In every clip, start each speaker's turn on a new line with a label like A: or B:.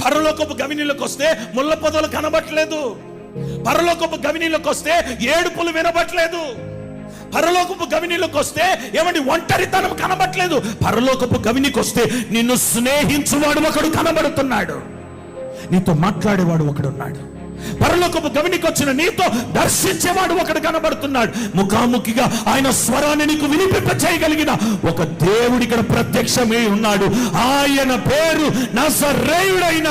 A: పరలోకపు గవినిలోకి వస్తే ముళ్ళ పొదలు కనబట్లేదు. పరలోకపు గవినిలోకి వస్తే ఏడుపులు వినబట్లేదు. పరలోకపు గవినిలోకి వస్తే ఏమండి ఒంటరితనం కనబట్లేదు. పరలోకపు గవినికి వస్తే నిన్ను స్నేహించువాడు ఒకడు కనబడుతున్నాడు, నీతో మాట్లాడేవాడు ఒకడున్నాడు. పరలోకపు గవినికి వచ్చిన నీతో దర్శించేవాడు ఒకడు కనబడుతున్నాడు. ముఖాముఖిగా ఆయన స్వరాన్ని నీకు వినిపింప చేయగలిగిన ఒక దేవుడు ఇక్కడ ప్రత్యక్షమై ఉన్నాడు. ఆయన పేరు నజరేయుడైన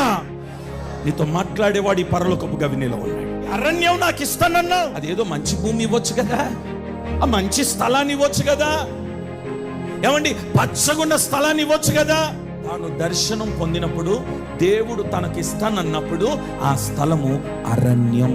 A: నీతో మాట్లాడేవాడు ఈ పరలోకపు గవినిలో ఉన్నాడు. అరణ్యం నాకు ఇస్తానన్నా, అదేదో మంచి భూమి ఇవ్వచ్చు కదా, ఆ మంచి స్థలాన్ని ఇవ్వచ్చు కదా, ఏమండి పచ్చగున్న స్థలాన్ని ఇవ్వచ్చు కదా. తాను దర్శనం పొందినప్పుడు దేవుడు తనకిస్తానన్నప్పుడు ఆ స్థలము అరణ్యం.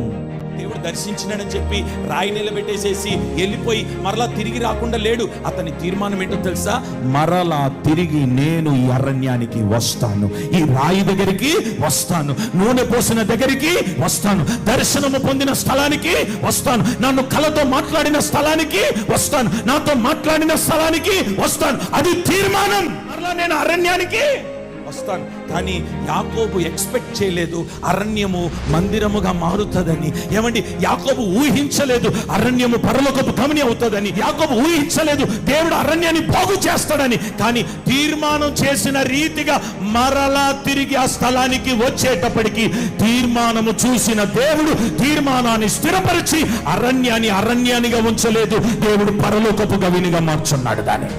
A: దేవుడు దర్శించినాడని చెప్పి రాయి నిలబెట్టేసేసి వెళ్ళిపోయి మరలా తిరిగి రాకుండా లేడు. అతని తీర్మానం ఏంటో తెలుసా? మరలా తిరిగి నేను ఈ అరణ్యానికి వస్తాను, ఈ రాయి దగ్గరికి వస్తాను, నూనె పోసిన దగ్గరికి వస్తాను, దర్శనము పొందిన స్థలానికి వస్తాను, నన్ను కలతో మాట్లాడిన స్థలానికి వస్తాను, నాతో మాట్లాడిన స్థలానికి వస్తాను. అది తీర్మానం. మరలా నేను అరణ్యానికి వస్తాను. కానీ యాకోబు ఎక్స్పెక్ట్ చేయలేదు అరణ్యము మందిరముగా మారుతుందని. ఏమండి, యాకోబు ఊహించలేదు అరణ్యము పరలోకపు గమని అవుతుందని. యాకోబు ఊహించలేదు దేవుడు అరణ్యాన్ని బాగు చేస్తాడని. కానీ తీర్మానం చేసిన రీతిగా మరలా తిరిగి ఆ స్థలానికి వచ్చేటప్పటికి తీర్మానము చూసిన దేవుడు తీర్మానాన్ని స్థిరపరిచి అరణ్యాన్ని అరణ్యానిగా ఉంచలేదు, దేవుడు పరలోకపు గవినిగా మార్చున్నాడు దాన్ని.